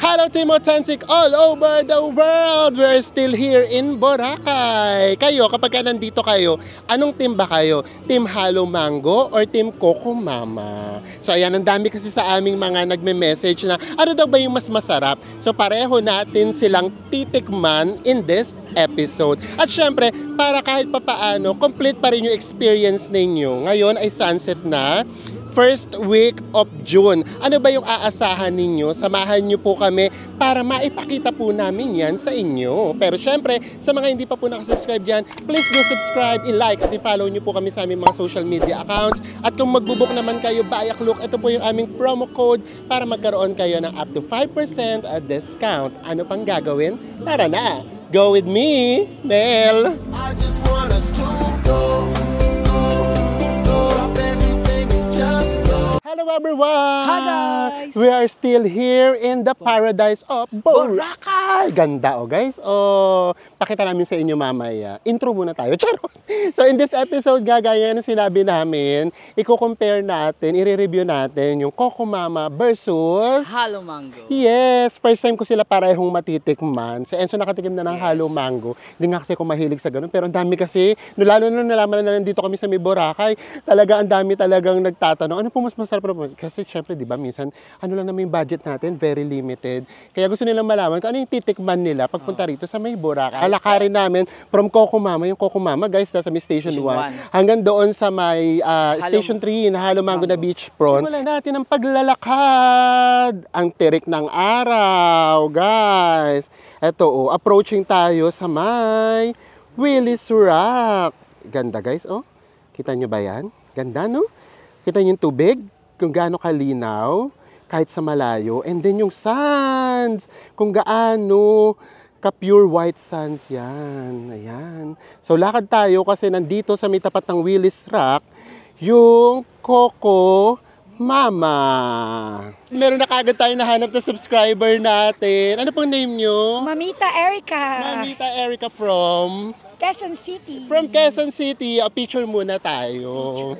Hello Team Authentic all over the world! We're still here in Boracay. Kayo, kapag nandito kayo, anong team ba kayo? Team Halo Mango or Team Coco Mama? So ayan, ang dami kasi sa aming mga nagme-message na ano daw ba yung mas masarap? So pareho natin silang titikman in this episode. At syempre, para kahit papaano, complete pa rin yung experience ninyo. Ngayon ay sunset na. First week of June. Ano ba yung aasahan ninyo? Samahan nyo po kami para maipakita po namin yan sa inyo. Pero syempre, sa mga hindi pa po nakasubscribe dyan, please do subscribe, i-like at i-follow nyo po kami sa aming mga social media accounts. At kung magbubuk naman kayo, Bayak Look, ito po yung aming promo code para magkaroon kayo ng up to 5% discount. Ano pang gagawin? Tara na! Go with me, Mel! I just want us to go. Hello everyone! Hi guys! We are still here in the paradise of Boracay! Ganda guys! Pakita namin sa inyo mamaya. Intro muna tayo. Charot! So in this episode, gaya na sinabi namin, i-compare natin, i-review natin yung Coco Mama versus Halo Mango. Yes! First time ko sila parehong matitikman. Si Enzo nakatikim na ng Halo Mango. Hindi nga kasi ako mahilig sa ganun. Pero ang dami kasi, lalo na nalaman na nandito kami sa may Boracay, talaga ang dami talagang nagtatanong, ano po mas masarap? Kasi syempre, di ba, minsan, ano lang naman yung budget natin, very limited. Kaya gusto nilang malaman kung ano yung titikman nila pagpunta rito sa may Boracay. Alakarin namin from Coco Mama, yung Coco Mama, guys, nasa may Station 1, hanggang doon sa may Station 3 na Halo Mango na beachfront. Simulan natin ang paglalakad. Ang tirik ng araw, guys. Eto, approaching tayo sa may Willis Rock. Ganda, guys, Kita nyo ba yan? Ganda, no? Kita nyo yung tubig? Kung gaano kalinaw, kahit sa malayo. And then yung sands, kung gaano ka-pure white sands yan. Ayan. So lakad tayo kasi nandito sa may tapat ng Willis Rock, yung Coco Mama. Meron na kagad tayo nahanap na subscriber natin. Ano pong name nyo? Mamita Erica. Mamita Erica from? Quezon City. From Quezon City. A picture muna tayo.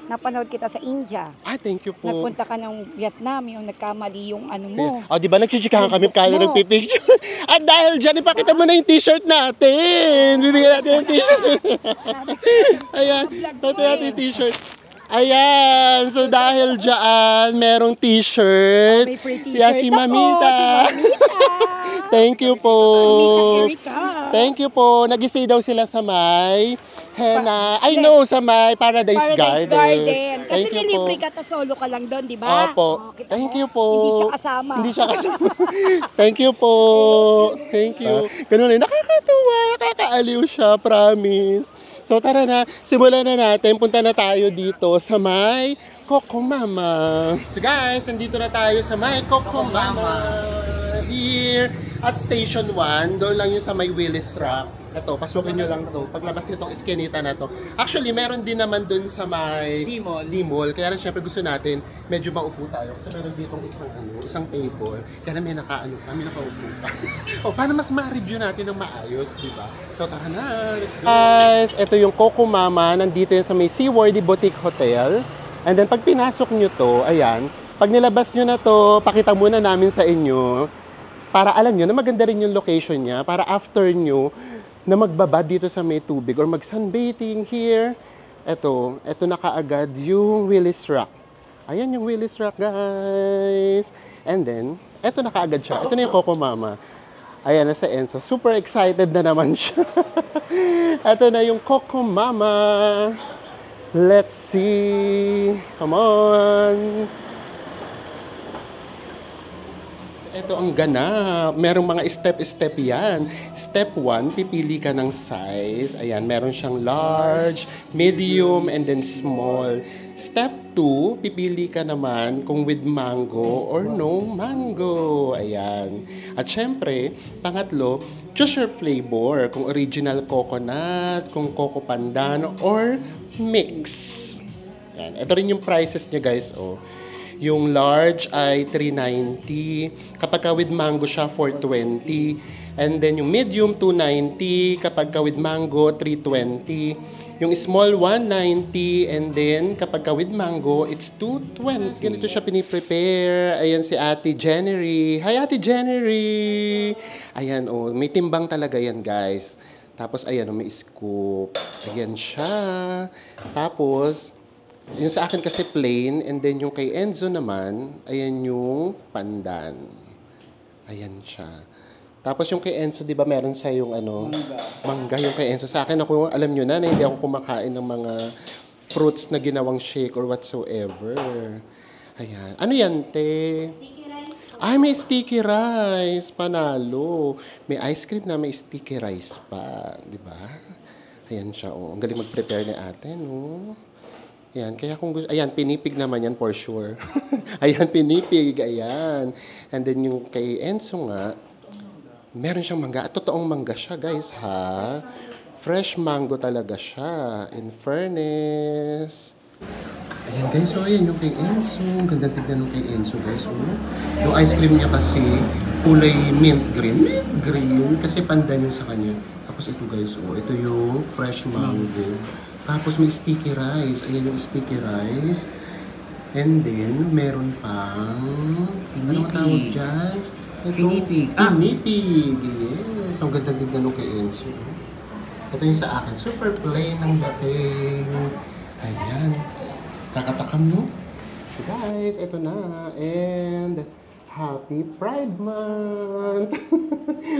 Napanood kita sa India. Thank you po. Nagpunta ka ng Vietnam, yung nagkamali yung ano mo. Di ba nagchichikahan kami kaya nagpipicture? At dahil dyan, ipakita mo na yung t-shirt natin. Bibigyan natin yung t-shirt. Ayan, pati natin yung t-shirt. Ayan, so dahil dyan, merong t-shirt. May free t-shirt Kaya si Mamita. Thank you po. Thank you po. Nag-stay daw sila sa may Hena. I know, sa may Paradise Garden. Kasi nilibre ka, solo ka lang doon, di ba? Opo. Thank you po. Hindi siya kasama. Hindi siya kasama. Thank you po. Thank you. Ganun lang. Nakakatuwa. Nakakaaliw siya. Promise. So tara na. Simulan na natin. Punta na tayo dito sa may Coco Mama. So guys, nandito na tayo sa may Coco Mama. Here at Station 1. Doon lang yung sa may Willis Rock. Ito, pasukin nyo lang to. Paglabas nyo itong iskinita na to. Actually, meron din naman dun sa may D-Mall. Kaya lang syempre gusto natin, medyo maupo tayo. Kasi meron ditong isang table. Kaya may kami nakaupo pa. Paano mas ma-review natin ng maayos, di ba? So, tara na. Let's go. Guys, ito yung Coco Mama. Nandito yan sa may Seaworthy Boutique Hotel. And then, pag pinasok nyo to, ayan. Pag nilabas nyo na to, pakita muna namin sa inyo. Para alam nyo na maganda rin yung location niya. Para after nyo, na magbabad dito sa may tubig or mag-sunbathing here. Ito na kaagad yung Willis Rock. Ayan yung Willis Rock, guys. And then, ito na kaagad siya. Ito na yung Coco Mama. Ayan na sa Enzo. Super excited na naman siya. Ito na yung Coco Mama. Let's see. Come on. Ito ang ganap. Merong mga step-step yan. Step 1, pipili ka ng size. Ayan, meron siyang large, medium, and then small. Step 2, pipili ka naman kung with mango or no mango. Ayan. At syempre, pangatlo, choose your flavor. Kung original coconut, kung coco pandan, or mix. Ayan. Ito rin yung prices niya, guys. Yung large ay $390. Kapag with mango siya, $420. And then yung medium, $290. Kapag with mango, $320. Yung small 190 and then kapag ka with mango, it's 220. Ganito siya piniprepare. Ayan si Ate Jennery. Hi Ate Jennery! Ayan oh, may timbang talaga yan guys. Tapos ayan oh, may scoop. Ayan siya. Tapos, yung sa akin kasi plain and then yung kay Enzo naman, ayan yung pandan. Ayan siya. Tapos yung kay Enzo, di ba meron sa yung ano? Mangga yung kay Enzo. Sa akin ako, alam nyo na hindi ako kumakain ng mga fruits na ginawang shake or whatsoever. Ayan. Ano yan, te? Ay, may sticky rice. Panalo. May ice cream na may sticky rice pa. Di ba? Ayan siya, oh. Ang galing mag-prepare ni ate, no? Ayan, kaya kung gusto, ayan, pinipig naman yan for sure. Ayan, pinipig, ayan. And then yung kay Enzo nga, meron siyang mangga. At totoong mangga siya, guys, ha? Fresh mango talaga siya. In fairness. Ayan, guys, so ayan yung kay Enzo. Ang ganda tignan yung kay Enzo, guys. Oh. Yung ice cream niya kasi, kulay mint green. Mint green, kasi pandan yun sa kanya. Tapos ito, guys, oh, ito yung fresh mango. Tapos may sticky rice. Ayan yung sticky rice. And then, meron pang... Ano ang tawag dyan? Pinipig. Pinipig. Yes. Ang ganda tignan nung kay Enzo. Ito yung sa akin. Super plain ang dating. Ayan. Kakatakam, no? So guys, ito na. And... Happy Pride Month!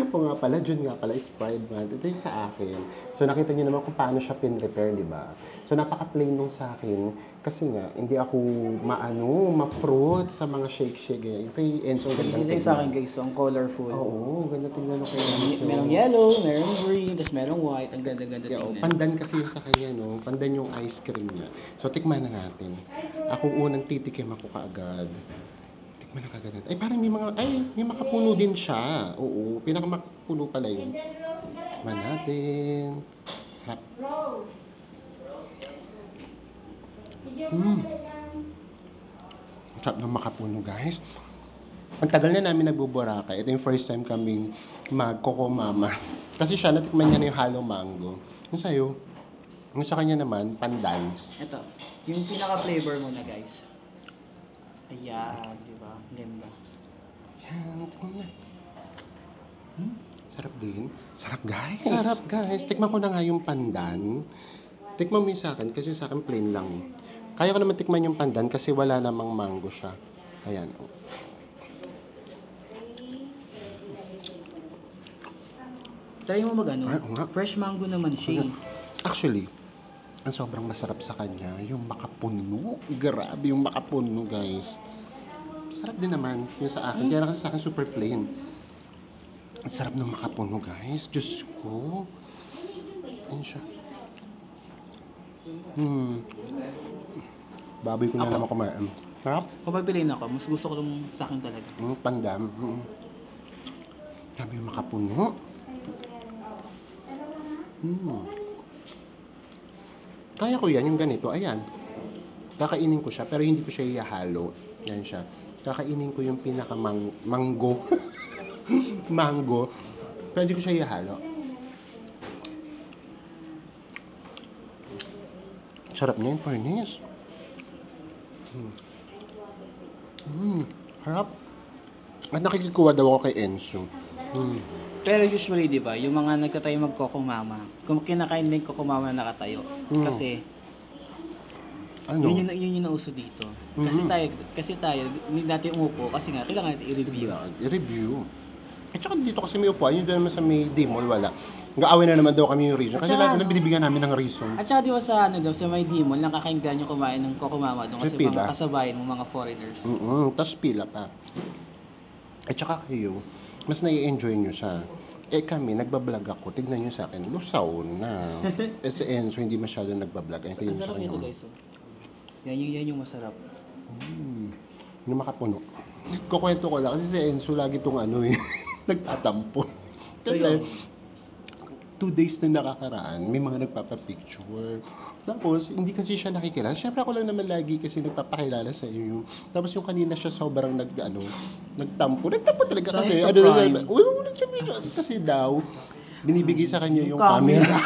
O nga pala, June nga pala is Pride Month. Ito yung sa akin. So nakita niyo naman kung paano siya pin-repair, di ba? So napaka-plain nung sa akin. Kasi nga, hindi ako ma-fruit sa mga shake-shake. Yung kay Enzo, ganda Ito yung sa akin guys, so, ang colorful. Oo, ganda tingnan nung kay Enzo. Merong yellow, merong green, tapos merong white. Ang ganda-ganda Yeah, tingnan. pandan kasi yung sa kanya, no? Pandan yung ice cream niya. So tikman na natin. Ako unang titikim ako kaagad. Nakaganda. Ay, parang may makapuno din siya. Oo, pinakamakapuno pala yun. Tikman natin. Sarap. Sarap ng makapuno, guys. Ang tagal na namin nagbuburaka. Ito yung first time kaming mag-Coco Mama. Kasi siya, natikman niya na yung halo mango. Yung sa'yo, yung sa kanya naman, pandan. Ito, yung pinaka-flavor mo na guys. Ayan, di ba? Ganda. Yan, tikman na. Sarap din. Sarap, guys. Sarap, guys. Tikman ko na nga yung pandan. Tikman mo yung sa akin, kasi sa akin plain lang. Kaya ko naman tikman yung pandan kasi wala namang mango siya. Ayan. Oh. Try mo mag-ano? Ay, oo nga. Fresh mango naman siya. Actually, ang sobrang masarap sa kanya, yung makapuno. Grabe yung makapuno, guys. Sarap din naman yung sa akin. Kaya kasi sa akin super plain. Ang sarap ng makapuno, guys. Diyos ko. Ayun siya. Baboy ko na naman kumain. Sarap. Kung pagpiliin ako, mas gusto ko itong sa akin talaga. Pandam. Grabe yung makapuno. Kaya ko yan, yung ganito, ayan. Kakainin ko siya, pero hindi ko siya ihahalo. Yan siya. Kakainin ko yung mango. Mango. Pero hindi ko siya ihahalo. Sarap niya yung fairness. Harap. At nakikikuha daw ako kay Enzo. Pero usually, di ba, yung mga nagkatayo mag-Coco Mama, kung kinakain din Coco Mama na nakatayo, kasi Ano? yun yung nauso dito. Kasi tayo, hindi natin umupo kasi nga, kailangan natin i-review. I-review. At saka dito kasi may upuan, yun doon naman sa may D-Mall, wala. Nag-aaway na naman daw kami yung reason. Kasi lahat na binibigyan namin ng reason. At saka di ba sa may D-Mall, nakakainggan yung kumain ng Coco Mama doon kasi Pila. mga kasabayan ng mga foreigners. Tapos pila pa. At saka kayo, mas nai-enjoy nyo siya. Eh kami, nagbablog ako. Tignan nyo sa akin, lusaw na. Eh si Enzo, hindi masyado nagbablog. Ito Ang yung sa sarap kanya. nito guys. Oh. Yan yung masarap. Yung makapuno. Kukwento ko lang kasi si Enzo lagi itong nagtatampo. Kasi 2 days na nakakaraan, may mga nagpapapicture. Tapos, hindi kasi siya nakikilala. Siyempre ako lang naman lagi kasi nagpapakilala sa iyo. Tapos yung kanina siya sobrang nagtampo. Nagtampo talaga kasi. Uy, nagsabihin kasi daw, binibigay sa kanya yung camera.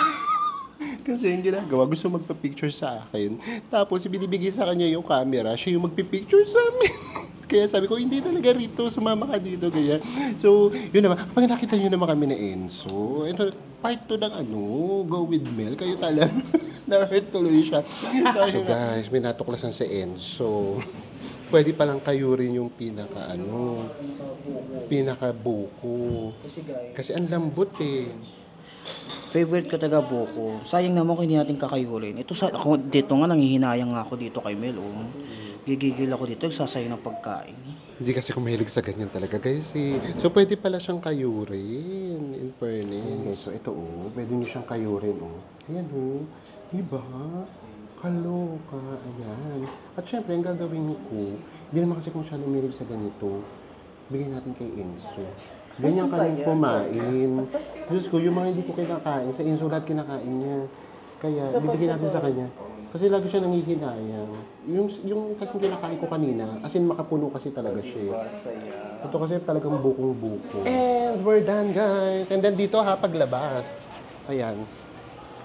Kasi yung ginagawa, gusto magpa-picture sa akin. Tapos binibigay sa kanya yung camera, siya yung magpi-picture sa amin. Kaya sabi ko, hindi talaga rito, sumama ka dito. Kaya, so, yun naman. Pag nakita nyo naman kami na Enzo, ito, part 2 ng Go with Mel, kayo talaga. Na-hurt tuloy siya. So guys, may natuklasan si Enzo. Pwede palang kayo rin yung pinaka-buko. Kasi ang lambot eh. Favorite ko taga buko. Sayang naman kung hindi natin kakayurin. Ito ako dito nga nanghihinayang nga ako dito kay Mel. Oh. Gigigil ako dito, sasayang ng pagkain. Hindi kasi kumahilig sa ganyan talaga guys eh. So pwede pala siyang kayurin, in fairness. So ito pwede niyo siyang kayurin Ayan diba? Kaloka, ayan. At syempre, ang gagawin ko, hindi naman kasi kung siya lumilig sa ganito, bigyan natin kay Enzo. Ganyan ka lang kumain. Diyos ko, yung mga hindi ko kinakain, sa Enzo lahat kinakain niya. Kaya, bibigyan natin sa kanya. Kasi lagi siya nangihinayang. Yung kasi kinakain ko kanina, as in makapuno kasi talaga siya. Ito kasi talagang bukong-buko. And we're done guys. And then dito paglabas. Ayan.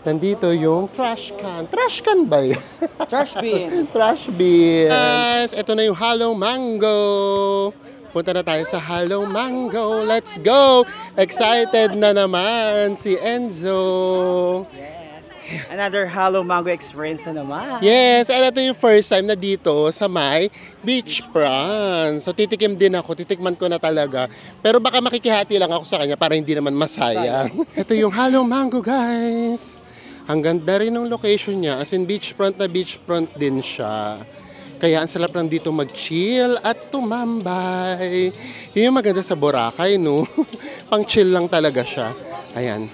Nandito yung trash can. Trash can ba yun? Trash bin. Trash bin. Guys, ito na yung Hello Mango. Punta na tayo sa Hello Mango. Let's go! Excited na naman si Enzo. Yes. Another Hello Mango experience na naman. Yes, and ito yung first time na dito sa may beachfront. So titikman ko na talaga. Pero baka makikihati lang ako sa kanya para hindi naman masayang. Ito yung Hello Mango guys. Ang ganda rin ng location niya, as in beachfront na beachfront din siya. Kaya ang sarap lang dito mag-chill at tumambay. Yun yung maganda sa Boracay, no? Pang chill lang talaga siya. Ayan.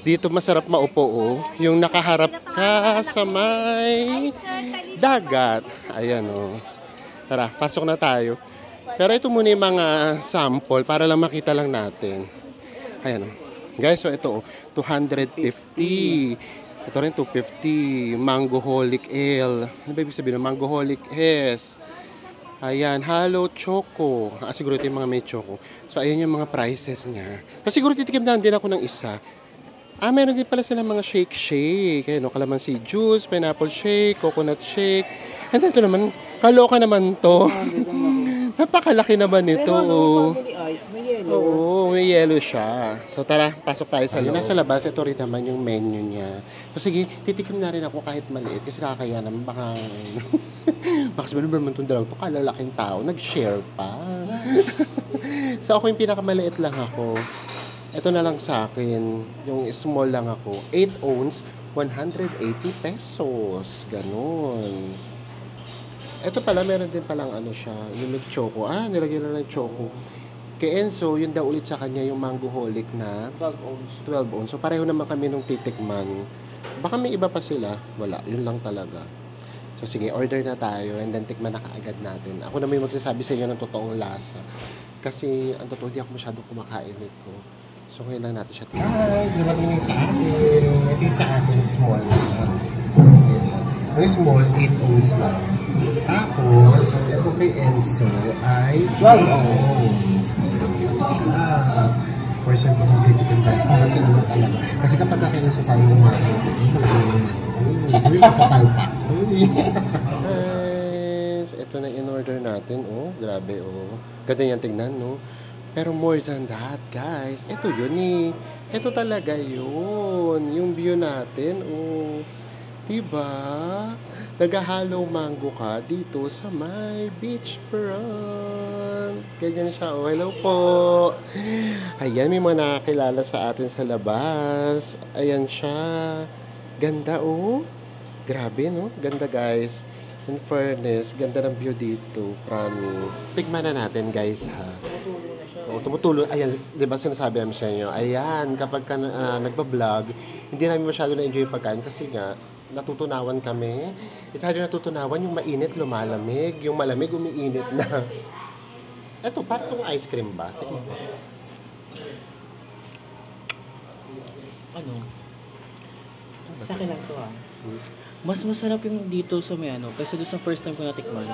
Dito masarap maupo, yung nakaharap ka sa may dagat. Ayan, Tara, pasok na tayo. Pero ito muna yung mga sample para lang makita lang natin. Ayan, Guys, so ito, 250. Ito rin 250. Mangoholic Ale. Ano ba ibig sabihin ng Mangoholic S? Ayan, Halo Choco. Siguro ito yung mga may choco. So, ayan yung mga prices niya. So, siguro titikim na din ako ng isa. Meron din pala silang mga shake. Ayan, calamansi juice, pineapple shake, coconut shake. And ito naman, kaloka naman to. Napakalaki naman ito. May yellow. Oo, may yellow siya. So tara, pasok tayo sa loob. Nasa labas, ito rin naman yung menu niya. So sige, titikim na rin ako kahit maliit kasi nakakaya naman baka baka sabihin naman itong dalawa, kalalaking tao, nag-share pa. So ako yung pinakamaliit lang ako. Ito na lang sa akin, yung small lang ako. 8 ounce, 180 pesos. Ganon. Ito pala, meron din palang siya, yung may choco. Nilagyan na ng choco. Kay Enzo, yun daw ulit sa kanya yung Mangoholic na 12 ounce. 12 ounce. So pareho naman kami nung titikman. Baka may iba pa sila. Wala, yun lang talaga. So sige, order na tayo and then tikman na kaagad natin. Ako na may magsasabi sa inyo ng totoong lasa. Kasi ang totoo, di ako masyadong kumakain nito. So ngayon lang natin siya tingnan. Guys, dumating yung sa akin. Ito yung sa akin, small. Yung small, 8 ounce lang. Tapos, ito kay Enzo ay 12 ounce. Person ko itong critical guys. Para sa naman talaga. Kasi kapag kakain sa tayo ng masa, sabi ko kapalpak. Guys, ito na in-order natin. Grabe Ganda yan tingnan, Pero more than that, guys, ito yun Ito talaga yun. Yung view natin, diba? Nag-Hello Mango ka dito sa my beachfront. Ganyan siya. Hello po. Ayan, may mga nakakilala sa atin sa labas. Ayan siya. Ganda, Grabe, Ganda, guys. In fairness, ganda ng view dito. Promise. Tignan na natin, guys, ha. Tumutulo. Ayan, di ba sinasabi namin sa inyo? Ayan, kapag ka nagpa-vlog, hindi namin masyado na-enjoy yung pagkain kasi nga, natutunawan kami. It's either natutunawan, yung mainit, lumalamig. Yung malamig, umiinit na. Eto, parang itong ice cream ba? Tikman mo. Sa akin lang to Mas masarap yung dito sa may kaysa doon sa first time ko natikman.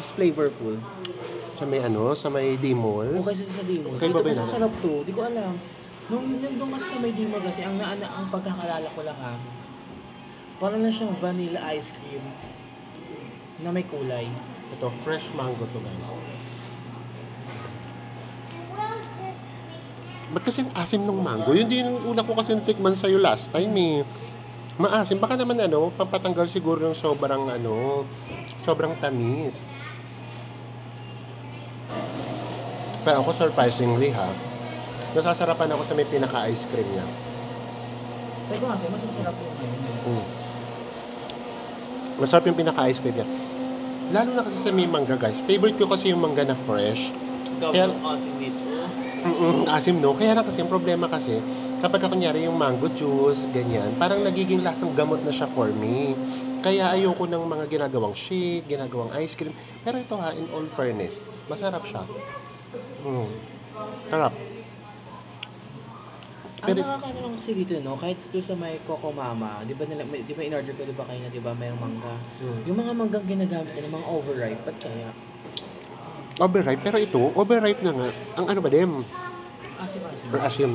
Mas flavorful. Sa may sa may D-Mall? Kaysa sa D-Mall. Okay, Dito ba mas yun? masarap to. Di ko alam. Nung kasi sa may D-Mall kasi, ang pagkakalala ko lang Parang lang siyang vanilla ice cream na may kulay. Ito, fresh mango to guys. Ba't kasi ang asim ng mango? Yun din yung una ko kasi natikman sa'yo last time eh. Maasim. Baka naman pampatanggal siguro ng sobrang tamis. Pero ako surprisingly nasasarapan ako sa may pinaka-ice cream niya. Sabi ko nga sa'yo, mas masarap yung Masarap yung pinaka-ice cream niya. Lalo na kasi sa may mangga guys. Favorite ko kasi yung mangga na fresh. Kaya, asim nito. asim no. Kaya lang kasi yung problema kasi kapag kunyari yung mango juice, ganyan, parang nagiging lasang gamot na siya for me. Kaya ayoko ng mga ginagawang shake, ginagawang ice cream. Pero ito in all fairness, masarap siya. Sarap. Ang nakakaano lang kasi dito, no? Kahit ito sa may Coco Mama, di ba in-order ko, di ba kayo na, di ba, mayroong mangga. Yung mga manggang ginagamit nila, mga overripe, ba't kaya? Overripe, pero ito, overripe na nga. Ang ano ba din? Asim.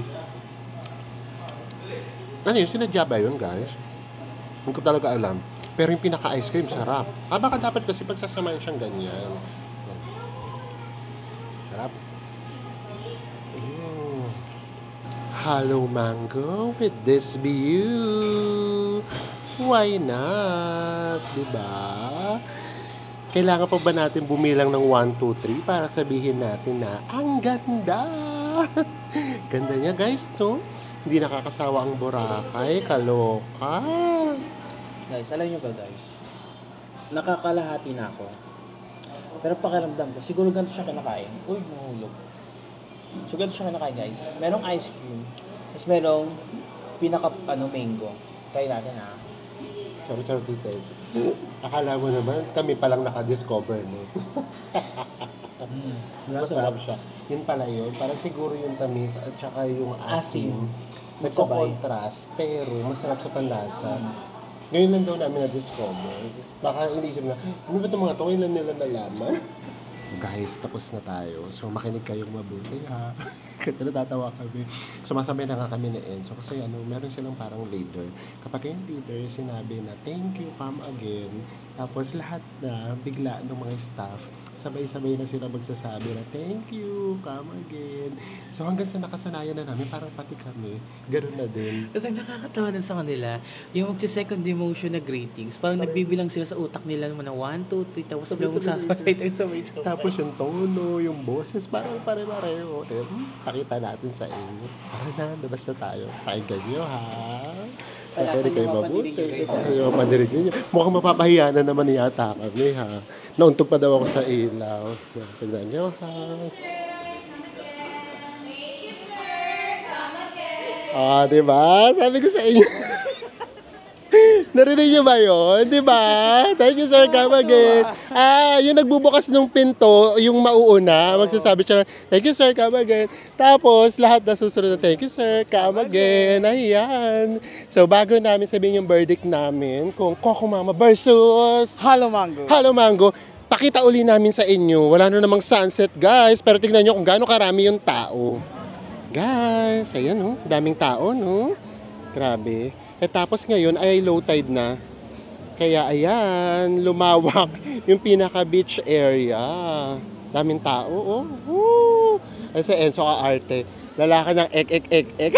Ano yun, sinadya ba yun, guys? Hindi ko talaga alam. Pero yung pinaka-ice cream, sarap. Baka dapat kasi pagsasamahin siyang ganyan. Sarap. Hello mango with this view. Why not? Diba? Kailangan pa ba natin bumilang ng 1, 2, 3 para sabihin natin na ang ganda? Ganda niya guys, no? Hindi nakakasawa ang Boracay. Kaloka. Guys, alam nyo ba guys? Nakakalahati na ako. Pero pakiramdam ko, siguro ganito siya kinakain. Uy, mahulog. So, ganito siya kinakain guys. Merong ice cream. Tapos merong mango. Try natin Charo-charo to says. Akala mo naman, kami palang nakadiscover, no? Masarap siya. Yun pala yun. Parang siguro yung tamis at saka yung asim. Nagko-contrast, pero masarap sa panlasa. Ngayon lang daw namin na-discover. Baka inisip na, ano ba itong mga to? Ngayon lang nila nalaman. Guys, tapos na tayo. So, makinig kayong mabuti, ha? Kasi natatawa kami. Sumasabay na nga kami ni Enzo. Kasi meron silang parang leader. Kapag yung leader, sinabi na, thank you, come again. Tapos lahat na, bigla ng mga staff, sabay-sabay na sila magsasabi na, thank you, come again. So, hanggang sa nakasanayan na namin, parang pati kami, ganoon na din. Kasi ang nakakatawa dun sa kanila, yung magsi-second emotion na greetings, parang nagbibilang sila sa utak nila naman na 1, 2, 3, tapos bilang magsasabay tayo sabay-sabay. Tapos yung tono, yung boses, parang pare-pareho. Pakita natin sa inyo. Tara na, labas na tayo. Pakinggan nyo, ha? Pwede kayo mabuti. Kayo mapadirig nyo. Mukhang mapapahiya na naman yata kami, ha? Nauntog pa daw ako sa ilaw. Tignan nyo, ha? Diba? Sabi ko sa inyo. Narinig niyo ba yun? Diba? Thank you, sir. Come again. Yung nagbubukas ng pinto, yung mauuna, magsasabi siya, thank you, sir. Come again. Tapos, lahat na susunod na, thank you, sir. Come again. Ayan. So, bago namin sabihin yung verdict namin, kung Coco Mama versus Hello Mango. Hello Mango, pakita uli namin sa inyo. Wala na namang sunset, guys. Pero tignan nyo kung gaano karami yung tao. Guys, ayan, no? Daming tao, no? Grabe. Tapos ngayon ay low tide na. Kaya ayan, lumawak yung pinaka-beach area. Daming tao, Ay sa Enzo ka-arte. Lalaki ng ek.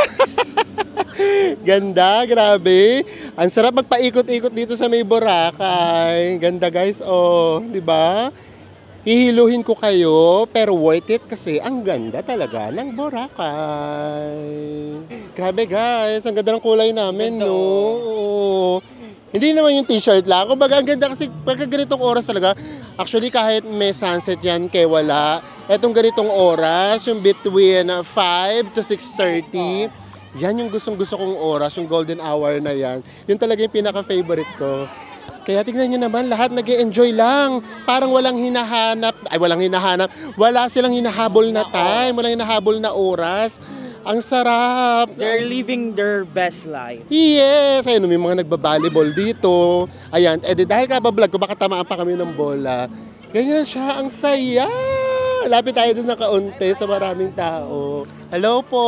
Ganda, grabe. Ang sarap magpaikot-ikot dito sa may Boracay. Ganda guys, di ba? Hihiluhin ko kayo, pero worth it kasi ang ganda talaga ng Boracay. Grabe guys, ang ganda ng kulay namin, no? Hindi naman yung t-shirt lang. Kumbaga, ang ganda kasi pagka ganitong oras talaga, actually kahit may sunset yan, kaya wala. Etong ganitong oras, yung between 5 to 6:30, yan yung gustong-gusto kong oras, yung golden hour na yan. Yun talaga yung pinaka-favorite ko. Kaya tignan nyo naman, lahat nag-e-enjoy lang. Parang walang hinahanap. Wala silang hinahabol na time, walang hinahabol na oras. Ang sarap. They're living their best life. Yes! Ayun, may mga nagbabalibol dito. Ayan, dahil kabablog ko, baka tamaan pa kami ng bola. Ganyan siya, ang saya. Lapit tayo dun na kaunti sa maraming tao. Hello po!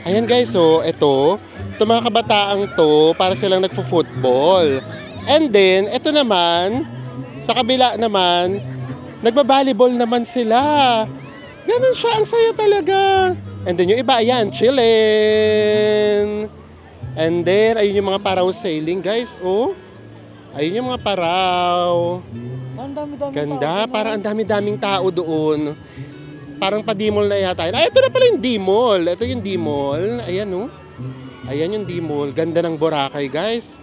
Ayan guys, so eto, Itong mga kabataang to, para silang nagfo-football. And then, ito naman, sa kabila naman, nagba-volleyball naman sila. Ganun siya, ang saya talaga. And then yung iba, ayan, chillin'. And then, ayun yung mga paraw sailing, guys. Oh, ayun yung mga paraw. Ang dami-dami Ganda, parang ang dami-daming tao doon. Parang pa-D-mall na yata. Ay, ito na pala yung D-mall. Ito yung D-mall. Ayan, oh. Ayan yung D-mall. Ganda ng Boracay, guys.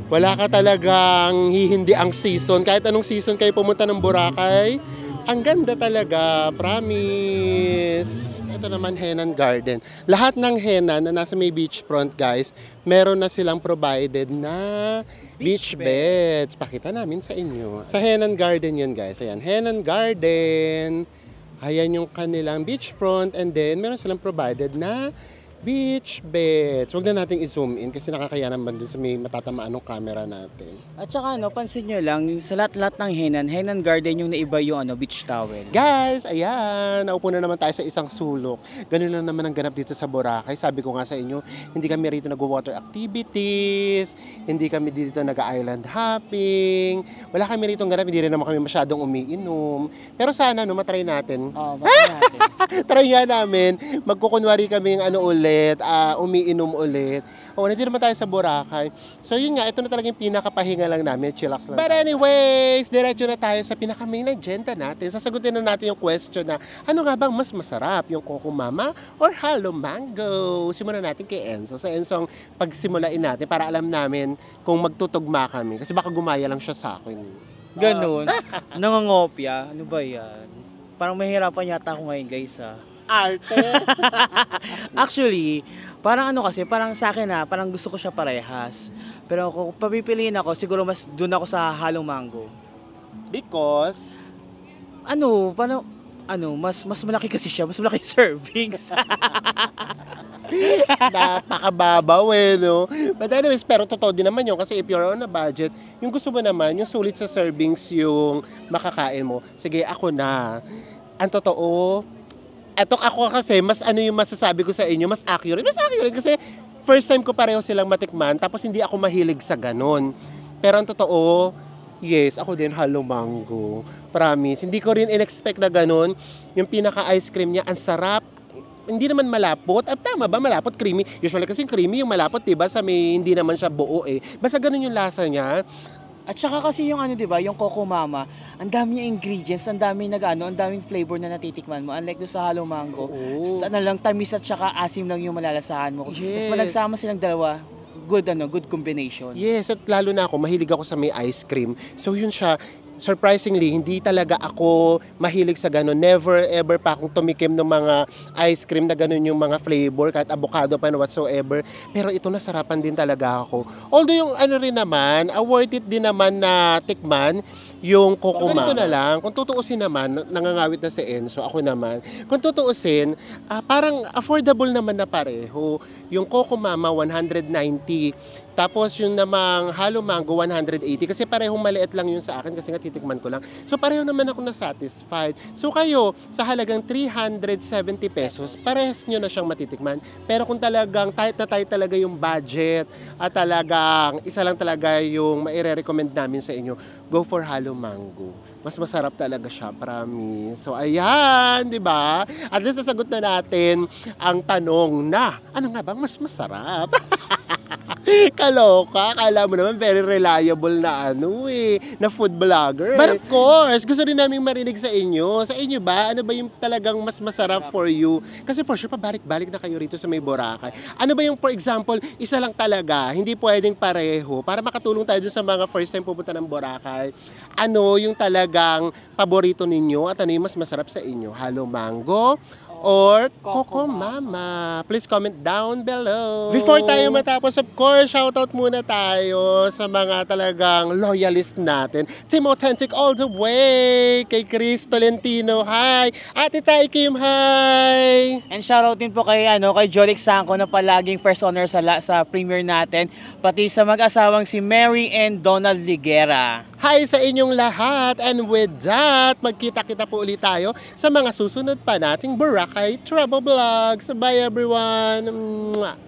Wala ka talagang hihindi ang season. Kahit anong season kayo pumunta ng Boracay, ang ganda talaga. Promise. Ito naman, Henan Garden. Lahat ng Henan na nasa may beachfront, guys, meron na silang provided na beach beds. Pakita namin sa inyo. Sa Henan Garden yan, guys. Ayan, Henan Garden. Ayan yung kanilang beachfront, and then meron silang provided na beach beds. Huwag na nating i-zoom in kasi nakakaya naman dun sa may matatamaan ng camera natin. At saka pansin nyo lang, sa lahat-lahat ng Henan Garden yung naiba yung beach towel. Guys, ayan, naupo na naman tayo sa isang sulok. Ganun lang naman ang ganap dito sa Boracay. Sabi ko nga sa inyo, hindi kami rito nag-water activities, hindi kami dito nag-island hopping, wala kami rito ganap, hindi rin naman kami masyadong umiinom. Pero sana, matry natin. Bakit natin? Try nga namin, magkukunwari kaming ulit, umiinom ulit. Nandito naman tayo sa Boracay. So yun nga, ito na talagang pinakapahinga lang namin, chillax lang. But anyways, diretso na tayo sa pinaka-main agenda natin. Sasagutin na natin yung question na, ano nga bang mas masarap, yung Coco Mama or Halo Mango? Simulan natin kay Enzo. Sa Enzo ang pagsimulain natin para alam namin kung magtutugma kami. Kasi baka gumaya lang siya sa akin. Ganun. Nangangopya. Ano ba yan? Parang mahirapan yata ako ngayon, guys, Arte! Actually, parang parang sa akin parang gusto ko siya parehas. Pero kung papipiliin ako, siguro mas dun ako sa Halo Mango. Because mas malaki kasi siya, mas malaki yung servings. napakababaw no? But anyways, pero totoo din naman yun kasi if you're on a budget, yung gusto mo naman, yung sulit sa servings yung makakain mo. Sige, ako na. Ang totoo, ako kasi, mas yung masasabi ko sa inyo, mas accurate kasi first time ko pareho silang matikman, tapos hindi ako mahilig sa ganon. Pero ang totoo, yes, ako din Halo Mango. Promise. Hindi ko rin in-expect na ganon. Yung pinaka-ice cream niya, ang sarap. Hindi naman malapot. Tama ba? Malapot, creamy. Usually kasi creamy yung malapot, diba? Sa may hindi naman siya buo eh. Basta ganon yung lasa niya. At saka kasi yung diba, yung Coco Mama, ang dami niya ingredients, ang daming ang daming flavor na natitikman mo. Unlike doon sa Halo Mango, lang tamis at saka asim lang yung malalasahan mo. Yes. Tapos pag nagsama silang dalawa, good combination. Yes, at lalo na ako, mahilig ako sa may ice cream. So yun siya, surprisingly, hindi talaga ako mahilig sa gano'n. Never ever pa akong tumikim ng mga ice cream na gano'n yung mga flavor, kahit avocado pa na whatsoever. Pero ito nasarapan din talaga ako. Although yung rin naman, worth it din naman na tikman, yung Coco Mama. Ganito na lang, kung tutuusin naman, nangangawit na si Enzo, ako naman. Kung tutuusin, parang affordable naman na pareho. Yung Coco Mama, 190. Tapos yung namang Halo Mango, 180. Kasi parehong maliit lang yun sa akin kasi nga titikman ko lang. So pareho naman ako na-satisfied. So kayo, sa halagang 370 pesos, parehas nyo na siyang matitikman. Pero kung talagang tight na tight talaga yung budget at talagang isa lang talaga yung maire-recommend namin sa inyo, go for Halo Mango. Mas masarap talaga siya, promise. So ayan, di ba? At least nasagot na natin ang tanong na, ano nga bang mas masarap? Kaloka, akala mo naman very reliable na na food vlogger. But of course, gusto rin namin marinig sa inyo. Sa inyo ba, ano ba yung talagang mas masarap for you? Kasi for sure, pabalik-balik na kayo rito sa may Boracay. Ano ba yung, for example, isa lang talaga, hindi pwedeng pareho, para makatulong tayo dun sa mga first time pupunta ng Boracay. Ano yung talagang paborito ninyo at ano yung mas masarap sa inyo? Halo Mango or Coco Mama? Please comment down below. Before tayo matapos, of course, shoutout muna tayo sa mga talagang loyalist natin. Team Authentic all the way! Kay Chris Tolentino, hi! Ate Tay Kim, hi! And shoutout din po kay Jolic Sanco na palaging first honor sa premiere natin, pati sa mag-asawang si Mary and Donald Ligera. Hi sa inyong lahat, and with that, magkita-kita po ulit tayo sa mga susunod pa nating Boracay Travel Vlogs. Bye everyone! Mwah!